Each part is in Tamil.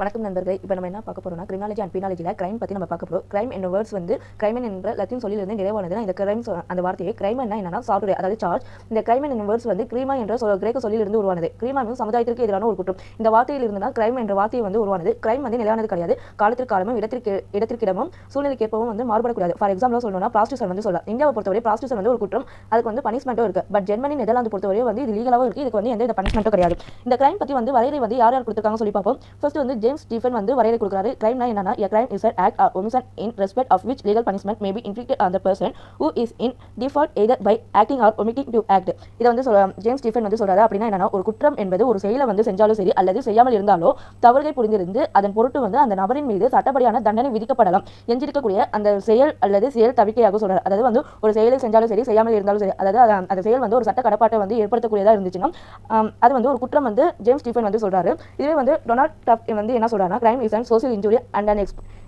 வணக்கம் நண்பர்களே. இப்போ நம்ம என்ன பார்க்க போறோம்னா கிரிமினாலஜி அண்ட் பீனாலஜியில் கிரைம் பற்றி நம்ம பார்க்க போகிறோம். கிரைம் என்ற வேர்ட்ஸ் வந்து கிரைமன் என்ற லத்தீன் சொல்லிலிருந்து நிறைவானது. இந்த கிரைம் அந்த வார்த்தையை கிரைம் என்னன்னா சார்ஜ், அதாவது சார்ஜ். இந்த கிரைமன் என்ற வேர்ட்ஸ் வந்து கிரீமா என்ற கிரேக்க சொல்லிலிருந்து உருவானது. கிரீமா சமுதாயத்திற்கு எதிரான ஒரு குற்றம். இந்த வார்த்தையில் இருந்து தான் கிரைம் என்ற வார்த்தை வந்து உருவானது. கிரைம் வந்து நிலையானது கிடையாது. காலத்திற்கு காலமும் இடத்திற்கிடமும் சூழ்நிலைக்கேற்பவும் வந்து மாறுபடக்கூடாது. ஃபார் எக்ஸாம்பிள் சொல்லணும்னா ப்ராஸ்டியூஷன் வந்து சொல்லலாம். இந்தியாவை பொறுத்தவரை ப்ராஸ்டியூஷன் வந்து ஒரு குற்றம். அதுக்கு வந்து பனிஷ்மெண்ட்டும் இருக்கு. பட் ஜெர்மனி நெதர்லாந்து பொறுத்தவரை வந்து இது லீகலாகவும் இருக்கு. இதுக்கு வந்து எந்த பனிஷ்மெண்ட்டும் கிடையாது. இந்த கிரைம் பற்றி வந்து வரையறை வந்து யார் கொடுத்துருக்காங்க சொல்லி பார்ப்போம். ஃபர்ஸ்ட் வந்து ஜேம்ஸ் ஸ்டீஃபன் வந்து வரையறை கொடுக்குறாரு. கிரைம்னா என்னன்னா a crime is an act or omission in respect of which legal punishment may be inflicted on the person who is in default either by acting or omitting to act. இத வந்து ஜேம்ஸ் ஸ்டீஃபன் வந்து சொல்றாரு. அப்படின்னா என்னன்னா ஒரு குற்றம் என்பது ஒரு செயலை வந்து செஞ்சாலும் சரி அல்லது செய்யாமல் இருந்தாலோ தவறுகளை புரிந்திருந்து அதன் பொருட்டு வந்து அந்த நபரின் மீது சட்டப்படியான தண்டனை விதிக்கப்படலாம் எஞ்சிருக்கக்கூடிய அந்த செயல் அல்லது செயல் தவிக்கையாக சொல்றாரு. அதாவது வந்து ஒரு செயலை செஞ்சாலும் சரி செய்யாமல் இருந்தாலும் சரி, அதாவது அந்த செயல் வந்து ஒரு சட்ட கடப்பாட்டை வந்து ஏற்படுத்தக்கூடியதா இருந்துச்சுன்னா அது வந்து ஒரு குற்றம் வந்து ஜேம்ஸ் ஸ்டீஃபன் வந்து சொல்றாரு. இதுவே வந்து டொனால்ட் ட்ரம்ப் வந்து என்ன சொல்றாருன்னா crime is an social injury and an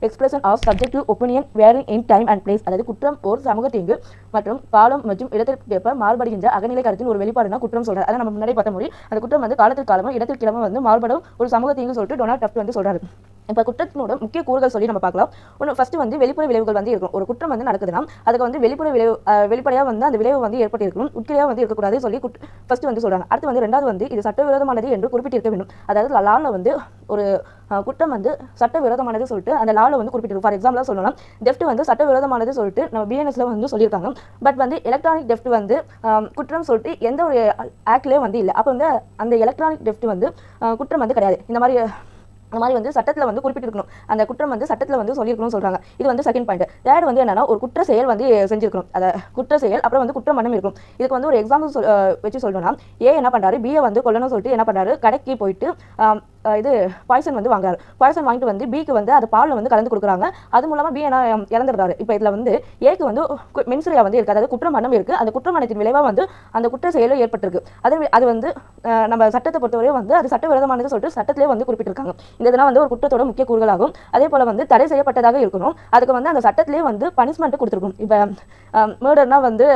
expression of subjective opinion varying in time and place. அதாவது குற்றம் ஒரு சமூக தீங்கு மற்றும் காலம் மற்றும் இடத்திற்கேற்ப மாறுபடுகின்ற அகநிலை கருத்தின் ஒரு வெளிப்பாடுனா குற்றம் சொல்றாரு. அதை நம்ம முன்னாடி பார்த்த முடியும். அந்த குற்றம் வந்து காலத்திற்கு காலமும் இடத்திற்கிடமும் வந்து மாறுபடும் ஒரு சமூக தீங்கு சொல்லிட்டு டொனால்ட் ட்ரம்ப் வந்து சொல்றாரு. இப்போ குற்றத்தினோட முக்கிய கூறுகள் சொல்லி நம்ம பார்க்கலாம். ஒன்று ஃபர்ஸ்ட் வந்து வெளிப்புற விளைவுகள் வந்து இருக்கும். ஒரு குற்றம் வந்து நடக்குதுன்னா அதுக்கு வந்து வெளிப்படையாக வந்து அந்த விளைவு வந்து ஏற்பட்டிருக்கணும், உட்கிரையாக வந்து இருக்கக்கூடாது சொல்லி ஃபர்ஸ்ட் வந்து சொல்றாங்க. அடுத்து வந்து ரெண்டாவது வந்து இது சட்டவிரோதமானது என்று குறிப்பிட்டிருக்க வேண்டும். அதாவது லால வந்து ஒரு குற்றம் வந்து சட்டவிரோதமானது சொல்லிட்டு அந்த லால வந்து குறிப்பிட்டிருக்கும். ஃபார் எக்ஸாம்பிளாக சொல்லலாம், டெஃப்ட் வந்து சட்டவிரோதமானது சொல்லிட்டு நம்ம பிஎன்எஸ்ல வந்து சொல்லியிருக்காங்க. பட் வந்து எலக்ட்ரானிக் டெஃப்ட் வந்து குற்றம் சொல்லிட்டு எந்த ஒரு ஆக்ட்லேயும் வந்து இல்லை. அப்போ வந்து அந்த எலக்ட்ரானிக் டெஃப்ட் வந்து குற்றம் வந்து கிடையாது. இந்த மாதிரி வந்து சட்டத்தில் வந்து குறிப்பிட்டிருக்கணும். அந்த குற்றம் வந்து சட்டத்தில் வந்து சொல்லியிருக்கணும்னு சொல்றாங்க. இது வந்து செகண்ட் பாயிண்ட். தேர்ட் வந்து என்னன்னா ஒரு குற்ற செயல் வந்து செஞ்சிருக்கணும். அதை குற்ற செயல் அப்புறம் வந்து குற்ற மன்னம் இருக்கும். இதுக்கு வந்து ஒரு எக்ஸாம்பிள் வச்சு சொல்லணும்னா என்ன பண்றாரு, பிஏ வந்து கொல்லணும்னு சொல்லிட்டு என்ன பண்றாரு, கடைக்கு போயிட்டு இது பாய்சன் வந்து வாங்குறாரு. பாய்சன் வாங்கிட்டு வந்து பிக்கு வந்து அது பாலில் வந்து கலந்து கொடுக்குறாங்க. அது மூலமா பி என்ன இறந்துடுறாரு. இப்போ இதில் வந்து ஏக்கு வந்து மென்சுரியா வந்து இருக்கு, அதாவது குற்ற மன்னம் இருக்கு. அந்த குற்ற மன்னத்தின் விளைவாக வந்து அந்த குற்ற செயலும் ஏற்பட்டிருக்கு. அது வந்து நம்ம சட்டத்தை பொறுத்தவரையும் வந்து அது சட்டவிரோதமானது சொல்லிட்டு சட்டத்திலே வந்து குறிப்பிட்டிருக்காங்க. இந்த இதெல்லாம் வந்து ஒரு குற்றத்தோட முக்கிய கூறுகளாகும். அதே போல வந்து தடை செய்யப்பட்டதாக இருக்கணும். அதுக்கு வந்து அந்த சட்டத்திலே வந்து பனிஷ்மெண்ட் கொடுத்துருக்கும். இப்போ மர்டர்னா வந்து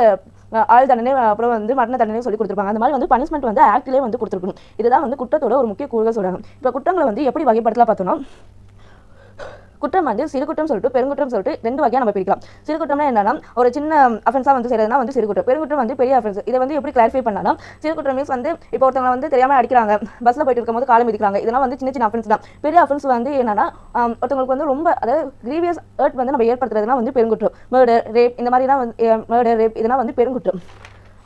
ஆயுள் தண்டனை அப்புறம் வந்து மரண தண்டனை சொல்லி கொடுத்துருப்பாங்க. அந்த மாதிரி வந்து பனிஷ்மெண்ட் வந்து ஆக்ட்லேயே வந்து கொடுத்துருக்கணும். இதுதான் வந்து குற்றத்தோட ஒரு முக்கிய கூறுகள் சொல்றாங்க. இப்போ குற்றங்களை வந்து எப்படி வகைப்படுத்தலாம் பார்த்தோம்னா, குற்றம் வந்து சிறு குற்றம் சொல்லிட்டு பெருங்குற்றம் சொல்லிட்டு ரெண்டு வகையாக நம்ம பிரிக்கலாம். சிறு குற்றம்னா என்னன்னா ஒரு சின்ன அஃபென்ஸாக வந்து செய்யறதுனா வந்து சிறு குற்றம். பெருங்குற்றம் வந்து பெரிய அஃபென்ஸ். இதை வந்து எப்படி கிளாரிஃபை பண்ணலாம், சிறு குற்றம் மீன்ஸ் வந்து இப்போ ஒருத்தவங்க வந்து தெரியாமல் அடிக்கிறாங்க, பஸ்ல போயிட்டு இருக்கும்போது காலம் மிதிக்கிறாங்க, இதெல்லாம் வந்து சின்ன சின்ன அஃபென்ஸ் தான். பெரிய அஃபென்ஸ் வந்து என்னன்னா ஒருத்தவங்களுக்கு வந்து ரொம்ப அதாவது கிரீவியஸ் ஹர்ட் வந்து நம்ம ஏற்படுத்துறதுனா வந்து பெருங்குற்றம். மர்டர், ரேப், இந்த மாதிரிலாம் வந்து மர்டர், ரேப் இதெல்லாம் வந்து பெருங்குற்றம்.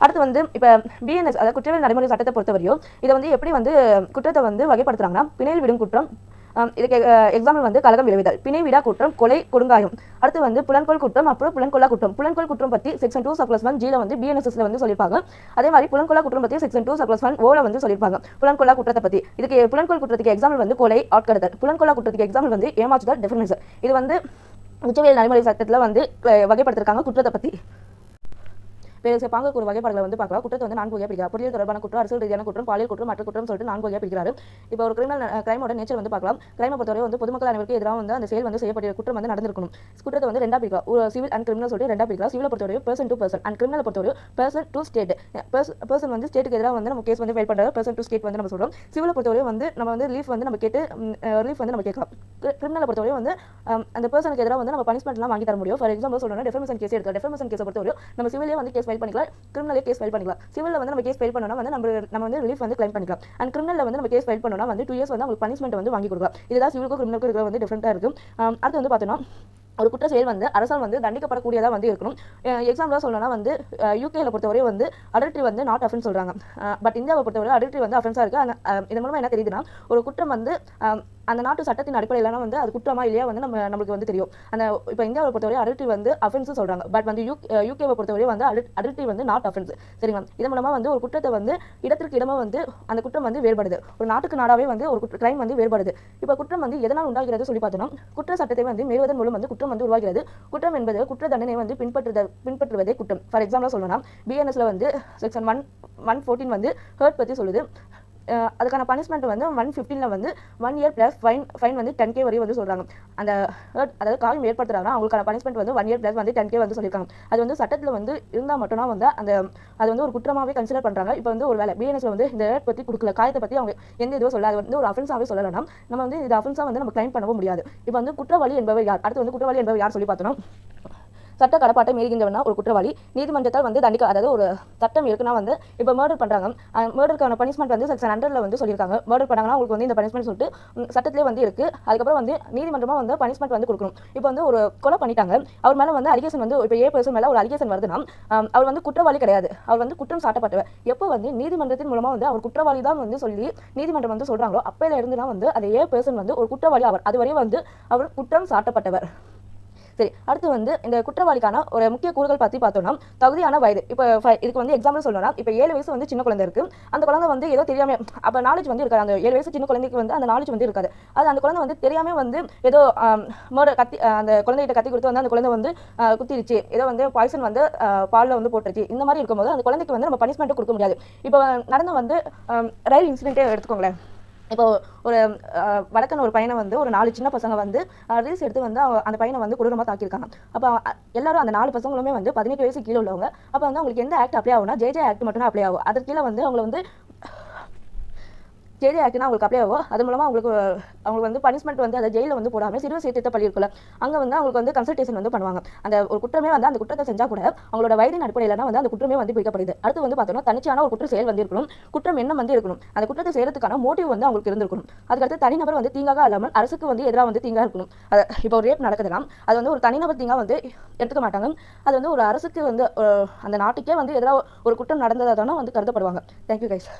அடுத்து வந்து இப்போ பிஎன்எஸ் அதாவது குற்றவியல் நடைமுறை சட்டத்தை பொறுத்தவரையும் இதை வந்து எப்படி வந்து குற்றத்தை வந்து வகைப்படுத்துறாங்கன்னா பிணையில் விடும் குற்றம், இதுக்கு எக்ஸாம்பிள் வந்து கலகம் விளைவித்தல், பிணை விடா குற்றம், கொலை, கொடுங்காயம். அடுத்து வந்து புலன்கொள் குற்றம், அப்புறம் புலன்கொள்ளா குற்றம். புலன்கொள் குற்றம் பற்றி செக்ஷன் 2(1) ஜில வந்து பிஎன்எஸ்எஸ்ல வந்து சொல்லியிருப்பாங்க. அதே மாதிரி புலன்கொள்ளா குற்றம் பற்றி செக்ஷன் 2(1) ஓல வந்து சொல்லியிருப்பாங்க. புலன்கொள்ளா குற்றத்தை பற்றி இதுக்கு புலன்கொள் குற்றத்துக்கு எக்ஸாம்பிள் வந்து கொலை, ஆட்கடத்தல். புலன்கொள்ளா குற்றத்துக்கு எக்ஸாம்பிள் வந்து ஏமாற்றுதல், டெஃபர்மேஷன். இது வந்து குற்றவியல் நடைமுறை சட்டத்தில் வந்து வகைப்படுத்திருக்காங்க குற்றத்தை பற்றி. வேறு பாங்க ஒரு வகைப்பாடுகளை வந்து பார்க்கலாம். குற்றத்தை வந்து 4 வகையாக பிரிக்கிறார். பொருளியல் தொடர்பான குற்றம், அரசியல் ரீதியான குற்றம், பாலியல் குற்றம், மற்ற குற்றம் சொல்லிட்டு 4 வகையாக பிரிக்கிறார். இப்போ ஒரு கிரைமோட நேச்சர் வந்து பார்க்கலாம். கிரைமை பொறுத்தவரை வந்து பொதுமக்கள் அனைவருக்கும் எதிராக வந்து அந்த செயல் வந்து செய்யப்பட்ட குற்றம் வந்து நடந்திருக்கணும். குற்றத்தை வந்து ரெண்டா பிரிக்கலாம். ஒரு சிவில் அண்ட் கிரிமினல் சொல்லிட்டு ரெண்டா பிரிக்கலாம். சிவிலை பொறுத்தவரை person to person and criminal பொறுத்தவரை பர்சன் டு ஸ்டேட். பர்சன் வந்து ஸ்டேட்டுக்கு எதிராக வந்து நம்ம கேஸ் வந்து ஃபைல் பண்ணுறது பர்சன் டு ஸ்டேட் வந்து நம்ம சொல்றோம். சிவிலை பொறுத்தவரை வந்து நம்ம வந்து ரிலீஃப் வந்து நம்ம கேட்டு ரிலீஃப் வந்து நம்ம கேட்கலாம். கிரிமினலை பொறுத்தவரை வந்து அந்த பர்சனுக்கு எதிராக வந்து நம்ம பனிஷ்மெண்ட்லாம் வாங்கி தர முடியும். ஃபார் எக்ஸாம்பிள் சொல்லணும்னா டெஃபர்மேஷன் கேஸ் எடுக்கலாம். டெஃபர்மேஷன் கேஸை பொறுத்தவரை நம்ம சிவிலே வந்து கேஸ் ஃபைல் பண்ணிக்கலாம், கிரிமினல் கேஸ் ஃபைல் பண்ணிக்கலாம். சிவில்ல வந்து நம்ம கேஸ் ஃபைல் பண்ணோம்னா வந்து நம்ம வந்து ரிலீஃப் வந்து கிளைம் பண்ணிக்கலாம். அண்ட் கிரிமினல்ல வந்து நம்ம கேஸ் ஃபைல் பண்ணோம்னா வந்து 2 இயர்ஸ் வந்து உங்களுக்கு பனிஷ்மெண்ட் வந்து வாங்கி கொடுக்கலாம். இதுதான் சிவிலுக்கும் கிரிமினலுக்கும் இருக்கிற வந்து டிஃபரெண்டா இருக்கு. அடுத்து வந்து பார்த்தோம்னா ஒரு குற்ற செயல் வந்து அரசால் வந்து தண்டிக்கப்படக்கூடியதாக வந்து இருக்கணும். எக்ஸாம்பிளாக சொல்லணும்னா வந்து யூகேல பொறுத்தவரை வந்து அடல்ட்ரி வந்து நாட் அஃபென்ஸ் சொல்றாங்க. பட் இந்தியாவை பொறுத்தவரை அடல்ட்ரி வந்து அஃபென்ஸாக இருக்கு. இதன் மூலமா என்ன தெரியுதுன்னா ஒரு குற்றம் வந்து அந்த நாட்டு சட்டத்தின் அடிப்படையிலான வந்து அது குற்றமா இல்லையா வந்து நம்மளுக்கு வந்து தெரியும். அந்த இப்போ இந்தியாவை பொறுத்தவரை அடல்ட்ரி வந்து அஃபென்ஸ் சொல்றாங்க. பட் வந்து யூகேவை பொறுத்தவரை வந்து அடல்ட்ரி வந்து நாட் அஃபென்ஸ். சரிங்களா? இதன் மூலமா வந்து ஒரு குற்றத்தை வந்து இடத்திற்கு இடமா வந்து அந்த குற்றம் வந்து வேறுபடுது. ஒரு நாட்டுக்கு நாடாவே வந்து ஒரு கிரைம் வந்து வேறுபடுது. இப்போ குற்றம் வந்து எதனால் உண்டாகிறது சொல்லி பார்த்தோம்னா குற்ற சட்டத்தை வந்து மீறுவதன் மூலம் வந்து குற்றம் வந்து உருவாகிறது. குற்றம் என்பது குற்ற தண்டனை வந்து பின்பற்றுவதே குற்றம். ஃபார் எக்ஸாம்பிள் சொல்லணும்னா பிஎன்எஸ்ல வந்து செக்ஷன் 114 வந்து ஹர்ட் பற்றி சொல்லுது. அதுக்கான பனிஷ்மெண்ட் வந்து 115ல் வந்து 1 இயர் ப்ளஸ் ஃபைன் வந்து 10K வரையும் வந்து சொல்கிறாங்க. அந்த அதாவது காயம் ஏற்படுத்துறாங்கன்னா அவங்களுக்கான பனிஷ்மெண்ட் வந்து 1 இயர் ப்ளஸ் வந்து 10K வந்து சொல்லியிருக்காங்க. அது வந்து சட்டத்தில் வந்து இருந்தால் மட்டும்தான் வந்து அது வந்து ஒரு குற்றமாகவே கன்சிடர் பண்ணுறாங்க. இப்போ வந்து ஒரு வேலை பிஎன்எஸ்ல வந்து இந்த ஹர்ட் பற்றி கொடுக்கல, காயத்தை பற்றி அவங்க எந்த இதுவும் சொல்ல, அது வந்து ஒரு அஃபென்ஸாகவே சொல்லலாம். நம்ம வந்து இது அஃபென்ஸாக வந்து நம்ம கிளைம் பண்ணவும் முடியாது. இப்போ வந்து குற்றவாளி என்பவர் யார், அடுத்து வந்து குற்றவாளி என்பவர் யார் சொல்லி பார்த்தோம்னா, சட்ட கடப்பாட்டை மீறுகின்றவனா ஒரு குற்றவாளி நீதிமன்றத்தால் வந்து தண்டிக்க, அதாவது ஒரு சட்டம் இருக்குன்னா வந்து இப்போ மர்டர் பண்ணுறாங்க, மர்டருக்கான பனிஷ்மெண்ட் வந்து செக்ஷன் 100ல் வந்து சொல்லியிருக்காங்க. மர்டர் பண்ணாங்கன்னா உங்களுக்கு வந்து இந்த பனிஷ்மெண்ட் சொல்லிட்டு சட்டத்திலே வந்து இருக்குது. அதுக்கப்புறம் வந்து நீதிமன்றமாக வந்து பனிஷ்மெண்ட் வந்து கொடுக்கணும். இப்போ வந்து ஒரு கொலை பண்ணிட்டாங்க, அவர் மேலே வந்து அலிகேஷன் வந்து இப்போ பர்சன் மேலே ஒரு அலிகேஷன் வருதுன்னா அவர் வந்து குற்றவாளி கிடையாது, அவர் வந்து குற்றம் சாட்டப்பட்டவர். எப்போ வந்து நீதிமன்றத்தின் மூலமாக வந்து அவர் குற்றவாளி தான் வந்து சொல்லி நீதிமன்றம் வந்து சொல்கிறாங்களோ அப்பையில இருந்துதான் வந்து அந்த பர்சன் வந்து ஒரு குற்றவாளி ஆவார். அதுவரை வந்து அவர் குற்றம் சாட்டப்பட்டவர். சரி, அடுத்து வந்து இந்த குற்றவாளிக்கான ஒரு முக்கிய கூறுகள் பற்றி பார்த்தோம்னா, தகுதியான வயது. இப்போ இதுக்கு வந்து எக்ஸாம்பிள் சொல்லணும்னா, இப்போ 7 வயசு வந்து சின்ன குழந்தை இருக்குது, அந்த குழந்தை வந்து ஏதோ தெரியாமல் அப்போ நாலேஜ் வந்து இருக்காது. அந்த 7 வயசு சின்ன குழந்தைக்கு வந்து அந்த நாலேஜ் வந்து இருக்காது. அது அந்த குழந்தை வந்து தெரியாமல் வந்து ஏதோ கத்தி அந்த குழந்தைகிட்ட கத்தி கொடுத்து வந்து அந்த குழந்தை வந்து குத்திருச்சு, ஏதோ வந்து பாய்சன் வந்து பாலில் வந்து போட்டுருச்சு, இந்த மாதிரி இருக்கும்போது அந்த குழந்தைக்கு வந்து நம்ம பனிஷ்மெண்ட்டு கொடுக்க முடியாது. இப்போ நடந்த வந்து ரயில் இன்சிடென்ட்டே எடுத்துக்கோங்களேன். இப்போ ஒரு வடக்கன் ஒரு பையனை வந்து ஒரு 4 சின்ன பசங்க வந்து ரீல்ஸ் எடுத்து வந்து அந்த பையனை வந்து கொடூரமாக தாக்கியிருக்காங்க. அப்போ எல்லாரும் அந்த 4 பசங்களுமே வந்து 18 வயசு கீழே உள்ளவங்க. அப்போ வந்து அவங்களுக்கு எந்த ஆக்ட் அப்ளை ஆகும்னா ஜேஜே ஆக்ட் மட்டும் அப்ளை ஆகும். அதற்கு கீழே வந்து அவங்களை வந்து ஜெயிலே ஆக்ட்னா அவங்களுக்கு அப்ளை ஆகும். அது மூலமாக அவங்களுக்கு வந்து பனிஷ்மெண்ட் வந்து அதை ஜெயிலில் வந்து போடாமல் சிறுவர் சீர்திருத்த பள்ளி இருக்குல்ல, அங்கே வந்து அவங்களுக்கு வந்து கன்சல்டேஷன் வந்து பண்ணுவாங்க. அந்த ஒரு குற்றமே வந்து அந்த குற்றத்தை செஞ்சால் கூட அவங்களோட வயதின் அடிப்படையில் வந்து அந்த குற்றமே வந்து பிடிக்கப்படுது. அடுத்து வந்து பார்த்தோம்னா தனிச்சான ஒரு குற்ற செயல் வந்து இருக்கணும், குற்றம் என்ன வந்து இருக்கணும், அந்த குற்றத்தை செய்யறதுக்கான மோட்டிவ் வந்து அவங்களுக்கு இருந்திருக்கணும். அதுக்கடுத்து தனிநபர் வந்து தீங்காக இல்லாமல் அரசுக்கு வந்து எதிராக வந்து தீங்காக இருக்கணும். இப்போ ஒரு ரேப் நடக்குதுன்னா அது வந்து ஒரு தனிநபர் தீங்காக வந்து எடுத்துக்க மாட்டாங்க, அது வந்து ஒரு அரசுக்கு வந்து அந்த நாட்டுக்கே வந்து எதிராக ஒரு குற்றம் நடந்ததாக தானே வந்து கருதப்படுவாங்க. Thank you guys.